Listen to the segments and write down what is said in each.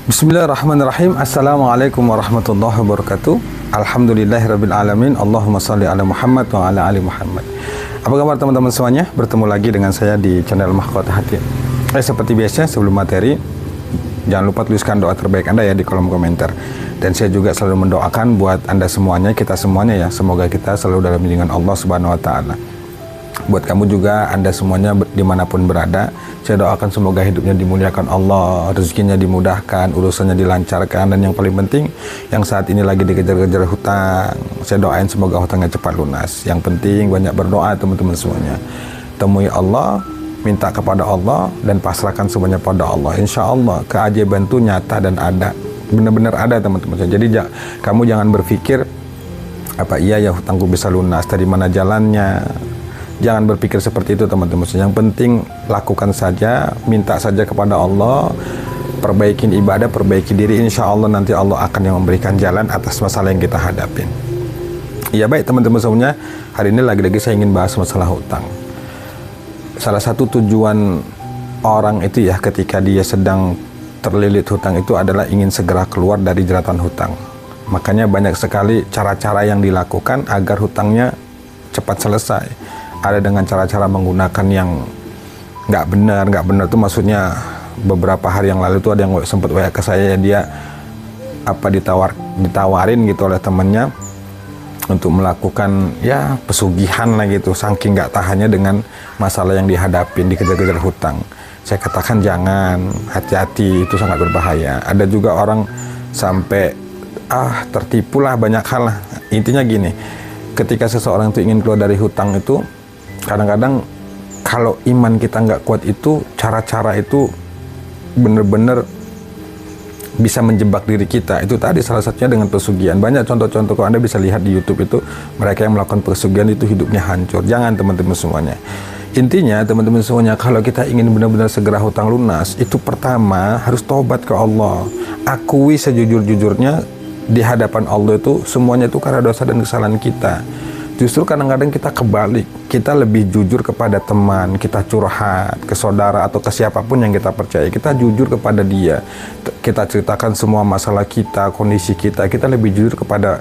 Bismillahirrahmanirrahim. Assalamualaikum warahmatullahi wabarakatuh. Alhamdulillahirabbil alamin. Allahumma shalli ala Muhammad wa ala ali Muhammad. Apa kabar teman-teman semuanya? Bertemu lagi dengan saya di channel Mahkota Hati. Seperti biasa sebelum materi, jangan lupa tuliskan doa terbaik Anda ya di kolom komentar. Dan saya juga selalu mendoakan buat Anda semuanya, kita semuanya ya, semoga kita selalu dalam bimbingan Allah Subhanahu wa taala. Buat kamu juga, Anda semuanya dimanapun berada, saya doakan semoga hidupnya dimuliakan Allah, rezekinya dimudahkan, urusannya dilancarkan, dan yang paling penting, yang saat ini lagi dikejar-kejar hutang, saya doain semoga hutangnya cepat lunas. Yang penting banyak berdoa teman-teman semuanya. Temui Allah, minta kepada Allah, dan pasrahkan semuanya pada Allah. Insya Allah keajaiban itu nyata dan ada, benar-benar ada teman-teman. Jadi kamu jangan berpikir apa iya ya hutangku bisa lunas, dari mana jalannya. Jangan berpikir seperti itu teman-teman. Yang penting lakukan saja, minta saja kepada Allah, perbaikin ibadah, perbaiki diri. Insya Allah nanti Allah akan yang memberikan jalan atas masalah yang kita hadapin. Ya baik teman-teman semuanya, hari ini lagi-lagi saya ingin bahas masalah hutang. Salah satu tujuan orang itu ya ketika dia sedang terlilit hutang itu adalah ingin segera keluar dari jeratan hutang. Makanya banyak sekali cara-cara yang dilakukan agar hutangnya cepat selesai. Ada dengan cara-cara menggunakan yang nggak benar itu maksudnya beberapa hari yang lalu itu ada yang sempat WA ke saya, dia ditawarin gitu oleh temannya untuk melakukan ya pesugihan lah gitu, saking nggak tahannya dengan masalah yang dihadapin, dikejar-kejar hutang. Saya katakan jangan, hati-hati, itu sangat berbahaya. Ada juga orang sampai tertipu lah, banyak hal lah. Intinya gini, ketika seseorang itu ingin keluar dari hutang itu, kadang-kadang kalau iman kita nggak kuat itu, cara-cara itu bener-bener bisa menjebak diri kita. Itu tadi salah satunya dengan pesugihan. Banyak contoh-contoh, kalau Anda bisa lihat di YouTube itu, mereka yang melakukan pesugihan itu hidupnya hancur. Jangan teman-teman semuanya. Intinya teman-teman semuanya, kalau kita ingin benar-benar segera hutang lunas, itu pertama harus tobat ke Allah. Akui sejujur-jujurnya di hadapan Allah itu semuanya itu karena dosa dan kesalahan kita. Justru kadang-kadang kita kebalik, kita lebih jujur kepada teman, kita curhat ke saudara atau ke siapapun yang kita percaya, kita jujur kepada dia, kita ceritakan semua masalah kita, kondisi kita lebih jujur kepada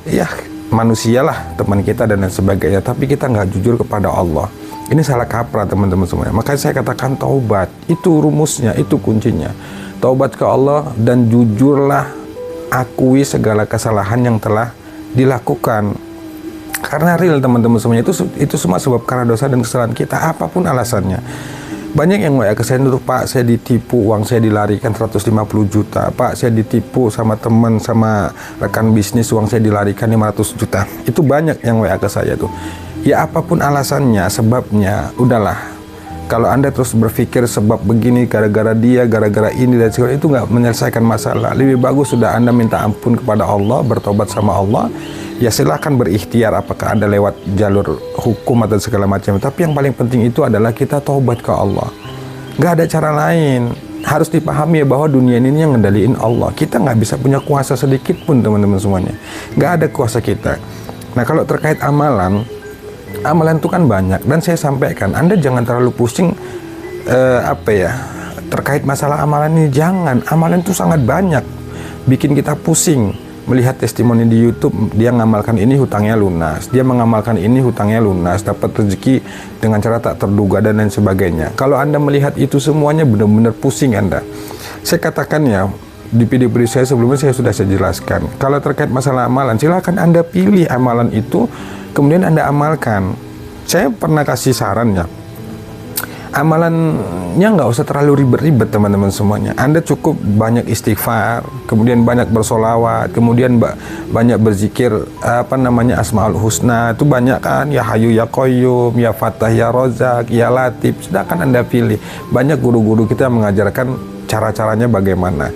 ya manusia lah, teman kita dan lain sebagainya, tapi kita nggak jujur kepada Allah. Ini salah kaprah teman-teman semuanya. Makanya saya katakan taubat, itu rumusnya, itu kuncinya. Taubat ke Allah dan jujurlah, akui segala kesalahan yang telah dilakukan. Karena real teman-teman semuanya, itu semua sebab karena dosa dan kesalahan kita, apapun alasannya. Banyak yang WA ke saya, Pak saya ditipu, uang saya dilarikan 150 juta, Pak saya ditipu sama teman, sama rekan bisnis, uang saya dilarikan 500 juta. Itu banyak yang WA ke saya tuh. Ya apapun alasannya, sebabnya, udahlah. Kalau Anda terus berpikir sebab begini, gara-gara dia, gara-gara ini dan segala itu nggak menyelesaikan masalah. Lebih bagus sudah Anda minta ampun kepada Allah, bertobat sama Allah. Ya silahkan berikhtiar apakah Anda lewat jalur hukum atau segala macam. Tapi yang paling penting itu adalah kita taubat ke Allah. Nggak ada cara lain. Harus dipahami ya bahwa dunia ini yang ngendaliin Allah. Kita nggak bisa punya kuasa sedikit pun teman-teman semuanya. Nggak ada kuasa kita. Nah kalau terkait amalan itu kan banyak. Dan saya sampaikan, Anda jangan terlalu pusing terkait masalah amalan ini. Jangan, amalan itu sangat banyak, bikin kita pusing. Melihat testimoni di YouTube, dia mengamalkan ini hutangnya lunas, dia mengamalkan ini hutangnya lunas, dapat rezeki dengan cara tak terduga dan lain sebagainya. Kalau Anda melihat itu semuanya benar-benar pusing Anda. Saya katakan ya, di video-video saya sebelumnya saya sudah jelaskan. Kalau terkait masalah amalan, silakan Anda pilih amalan itu, kemudian Anda amalkan. Saya pernah kasih saran ya, amalannya nggak usah terlalu ribet-ribet teman-teman semuanya. Anda cukup banyak istighfar, kemudian banyak bersolawat, kemudian banyak berzikir Asmaul Husna, itu banyak kan, ya Hayyu ya Qayyum, ya Fattah ya Razak, ya Latif. Sudah kan Anda pilih. Banyak guru-guru kita mengajarkan cara-caranya bagaimana.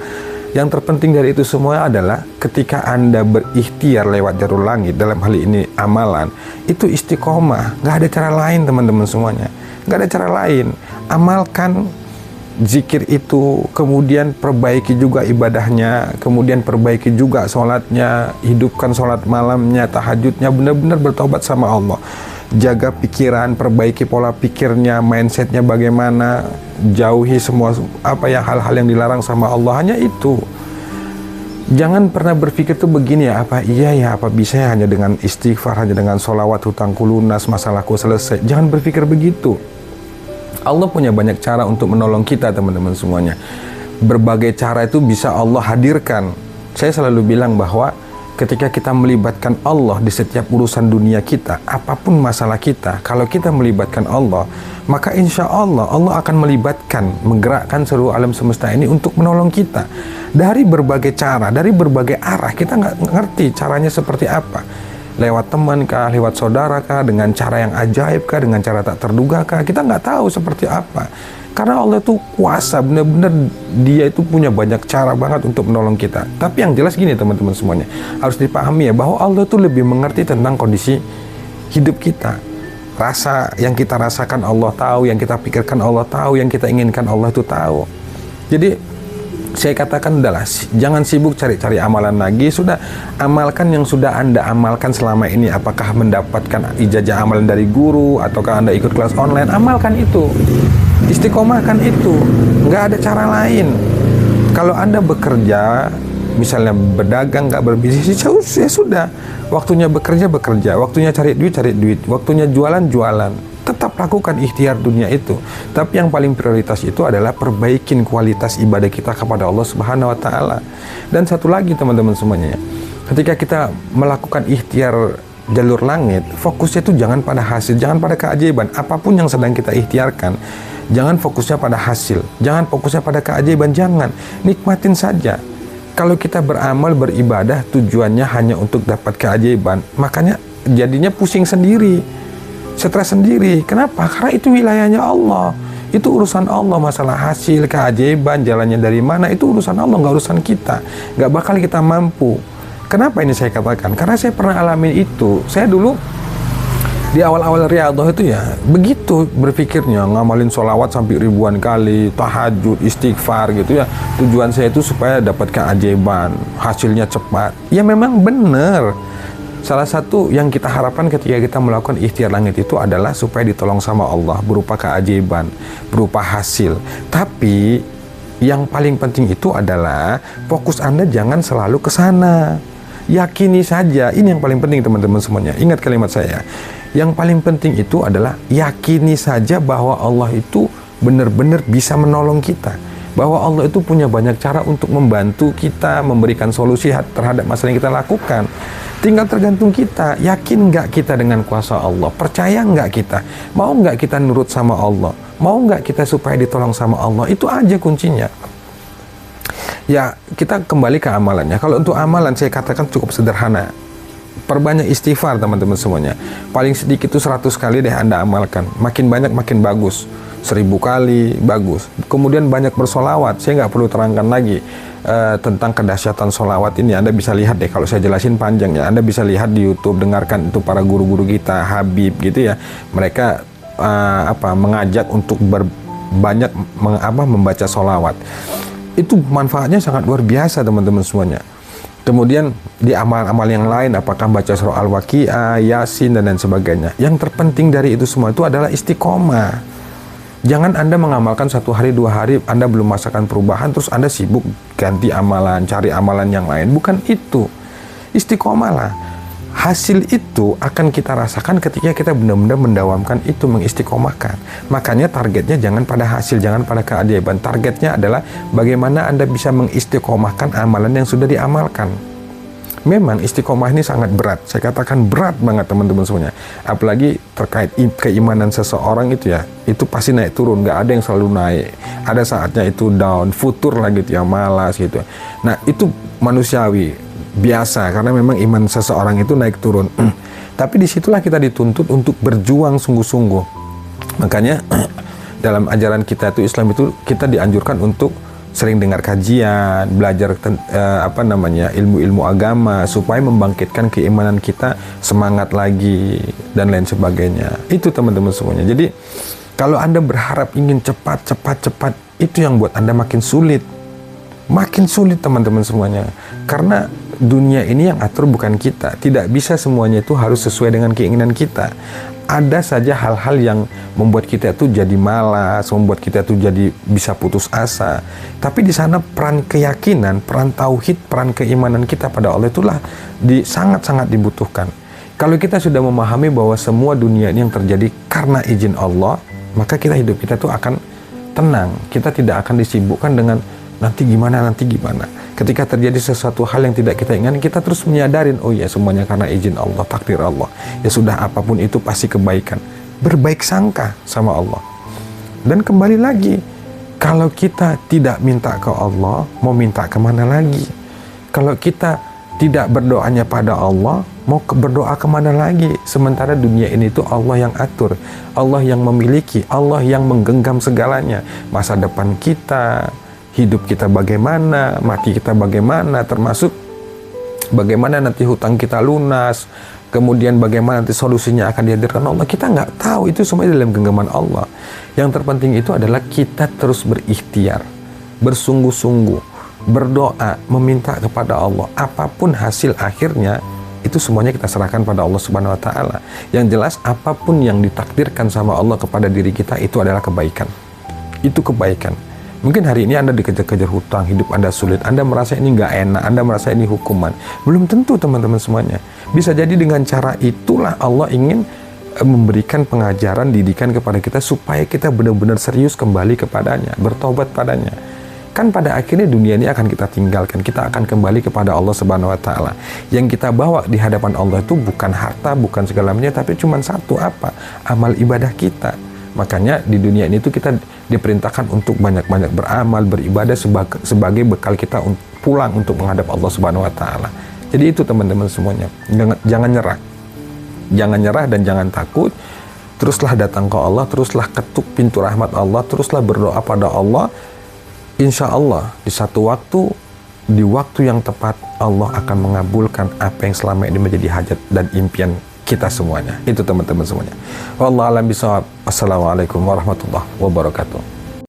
Yang terpenting dari itu semua adalah ketika Anda berikhtiar lewat jalur langit, dalam hal ini amalan, itu istiqomah. Nggak ada cara lain teman-teman semuanya. Nggak ada cara lain. Amalkan zikir itu, kemudian perbaiki juga ibadahnya, kemudian perbaiki juga sholatnya, hidupkan sholat malamnya, tahajudnya, benar-benar bertobat sama Allah. jaga pikiran, perbaiki pola pikirnya, mindsetnya bagaimana, jauhi semua hal-hal yang dilarang sama Allah. Hanya itu. Jangan pernah berpikir tuh begini ya, apa bisa ya hanya dengan istighfar, hanya dengan sholawat hutangku lunas, masalahku selesai. Jangan berpikir begitu. Allah punya banyak cara untuk menolong kita, teman-teman semuanya. Berbagai cara itu bisa Allah hadirkan. Saya selalu bilang bahwa ketika kita melibatkan Allah di setiap urusan dunia kita, apapun masalah kita, kalau kita melibatkan Allah, maka insya Allah Allah akan menggerakkan seluruh alam semesta ini untuk menolong kita. Dari berbagai cara, dari berbagai arah, kita nggak ngerti caranya seperti apa. Lewat teman kah, lewat saudara kah, dengan cara yang ajaib kah, dengan cara tak terduga kah, kita nggak tahu seperti apa. Karena Allah itu kuasa, benar-benar Dia itu punya banyak cara banget untuk menolong kita. Tapi yang jelas gini teman-teman semuanya, harus dipahami ya bahwa Allah itu lebih mengerti tentang kondisi hidup kita. Rasa yang kita rasakan Allah tahu, yang kita pikirkan Allah tahu, yang kita inginkan Allah itu tahu. Jadi saya katakan adalah jangan sibuk cari-cari amalan lagi, sudah amalkan yang sudah Anda amalkan selama ini. Apakah mendapatkan ijazah amalan dari guru ataukah Anda ikut kelas online, amalkan itu. Istiqomahkan itu, nggak ada cara lain. Kalau Anda bekerja, misalnya berdagang, nggak berbisnis, ya sudah. Waktunya bekerja, waktunya cari duit, waktunya jualan. Tetap lakukan ikhtiar dunia itu. Tapi yang paling prioritas itu adalah perbaikin kualitas ibadah kita kepada Allah Subhanahu wa Ta'ala. Dan satu lagi teman-teman semuanya, ketika kita melakukan ikhtiar jalur langit, fokusnya itu jangan pada hasil, jangan pada keajaiban. Apapun yang sedang kita ikhtiarkan, jangan fokusnya pada hasil, jangan fokusnya pada keajaiban, jangan. Nikmatin saja. Kalau kita beramal, beribadah, tujuannya hanya untuk dapat keajaiban, makanya jadinya pusing sendiri, stres sendiri. Kenapa? Karena itu wilayahnya Allah. Itu urusan Allah, masalah hasil, keajaiban, jalannya dari mana, itu urusan Allah, nggak urusan kita. Nggak bakal kita mampu. Kenapa ini saya katakan? Karena saya pernah alamin itu. Saya dulu di awal-awal riyadhah itu ya begitu berpikirnya, ngamalin sholawat sampai ribuan kali, tahajud, istighfar gitu ya. Tujuan saya itu supaya dapat keajaiban, hasilnya cepat. Ya memang benar. Salah satu yang kita harapkan ketika kita melakukan ikhtiar langit itu adalah supaya ditolong sama Allah berupa keajaiban, berupa hasil. Tapi yang paling penting itu adalah fokus Anda jangan selalu ke sana. Yakini saja, ini yang paling penting teman-teman semuanya. Ingat kalimat saya. Yang paling penting itu adalah yakini saja bahwa Allah itu benar-benar bisa menolong kita. Bahwa Allah itu punya banyak cara untuk membantu kita, memberikan solusi terhadap masalah yang kita lakukan. Tinggal tergantung kita, yakin nggak kita dengan kuasa Allah? Percaya nggak kita? Mau nggak kita nurut sama Allah? Mau nggak kita supaya ditolong sama Allah? Itu aja kuncinya. Ya, kita kembali ke amalannya. Kalau untuk amalan saya katakan cukup sederhana. Perbanyak istighfar teman-teman semuanya. Paling sedikit itu 100 kali deh Anda amalkan. Makin banyak makin bagus. 1000 kali bagus. Kemudian banyak bersolawat. Saya nggak perlu terangkan lagi tentang kedahsyatan solawat ini. Anda bisa lihat deh, kalau saya jelasin panjang ya. Anda bisa lihat di YouTube, dengarkan itu para guru-guru kita, Habib gitu ya. Mereka mengajak untuk banyak membaca solawat. Itu manfaatnya sangat luar biasa teman-teman semuanya. Kemudian di amal-amal yang lain, apakah baca surah Al-Waqiah, Yasin, dan lain sebagainya. Yang terpenting dari itu semua itu adalah istiqomah. Jangan Anda mengamalkan 1 hari, 2 hari, Anda belum merasakan perubahan, terus Anda sibuk ganti amalan, cari amalan yang lain. Bukan itu. Istiqomahlah. Hasil itu akan kita rasakan ketika kita benar-benar mendawamkan itu, mengistiqomahkan. Makanya targetnya jangan pada hasil, jangan pada keajaiban. Targetnya adalah bagaimana Anda bisa mengistiqomahkan amalan yang sudah diamalkan. Memang istiqomah ini sangat berat. Saya katakan berat banget teman-teman semuanya. Apalagi terkait keimanan seseorang itu ya, itu pasti naik turun. Nggak ada yang selalu naik. Ada saatnya itu down, futur lagi gitu ya, malas gitu. Nah itu manusiawi. Biasa, karena memang iman seseorang itu naik turun. Tapi disitulah kita dituntut untuk berjuang sungguh-sungguh. Makanya dalam ajaran kita itu Islam itu kita dianjurkan untuk sering dengar kajian, belajar ilmu-ilmu agama supaya membangkitkan keimanan kita, semangat lagi dan lain sebagainya. Itu teman-teman semuanya. Jadi kalau Anda berharap ingin cepat, itu yang buat Anda makin sulit. Makin sulit teman-teman semuanya. Karena dunia ini yang atur bukan kita. Tidak bisa semuanya itu harus sesuai dengan keinginan kita. Ada saja hal-hal yang membuat kita itu jadi malas, membuat kita itu jadi bisa putus asa. Tapi di sana peran keyakinan, peran tauhid, peran keimanan kita pada Allah itulah sangat-sangat dibutuhkan. Kalau kita sudah memahami bahwa semua dunia ini yang terjadi karena izin Allah, maka hidup kita tuh akan tenang. Kita tidak akan disibukkan dengan nanti gimana. Ketika terjadi sesuatu hal yang tidak kita inginkan, kita terus menyadarin, oh ya semuanya karena izin Allah, takdir Allah. Ya sudah, apapun itu pasti kebaikan. Berbaik sangka sama Allah. Dan kembali lagi, kalau kita tidak minta ke Allah, mau minta kemana lagi? Kalau kita tidak berdoanya pada Allah, mau berdoa kemana lagi? Sementara dunia ini tuh Allah yang atur, Allah yang memiliki, Allah yang menggenggam segalanya. Masa depan kita, hidup kita bagaimana, mati kita bagaimana, termasuk bagaimana nanti hutang kita lunas, kemudian bagaimana nanti solusinya akan dihadirkan Allah. Kita nggak tahu, itu semua dalam genggaman Allah. Yang terpenting itu adalah kita terus berikhtiar, bersungguh-sungguh, berdoa, meminta kepada Allah. Apapun hasil akhirnya, itu semuanya kita serahkan pada Allah Subhanahu wa Ta'ala. Yang jelas, apapun yang ditakdirkan sama Allah kepada diri kita, itu adalah kebaikan. Itu kebaikan. Mungkin hari ini Anda dikejar-kejar hutang, hidup Anda sulit, Anda merasa ini nggak enak, Anda merasa ini hukuman. Belum tentu teman-teman semuanya. Bisa jadi dengan cara itulah Allah ingin memberikan pengajaran, didikan kepada kita supaya kita benar-benar serius kembali kepadanya, bertobat padanya. Kan pada akhirnya dunia ini akan kita tinggalkan, kita akan kembali kepada Allah Subhanahu wa Ta'ala. Yang kita bawa di hadapan Allah itu bukan harta, bukan segalanya, tapi cuma satu, apa? Amal ibadah kita. Makanya di dunia ini tuh kita diperintahkan untuk banyak-banyak beramal, beribadah sebagai bekal kita pulang untuk menghadap Allah Subhanahu wa Ta'ala. Jadi itu teman-teman semuanya. Jangan nyerah. Jangan nyerah dan jangan takut. Teruslah datang ke Allah, teruslah ketuk pintu rahmat Allah, teruslah berdoa pada Allah. Insya Allah di satu waktu, di waktu yang tepat, Allah akan mengabulkan apa yang selama ini menjadi hajat dan impian kita semuanya. Itu teman-teman semuanya. Wallahu a'lam bishawab. Assalamualaikum warahmatullahi wabarakatuh.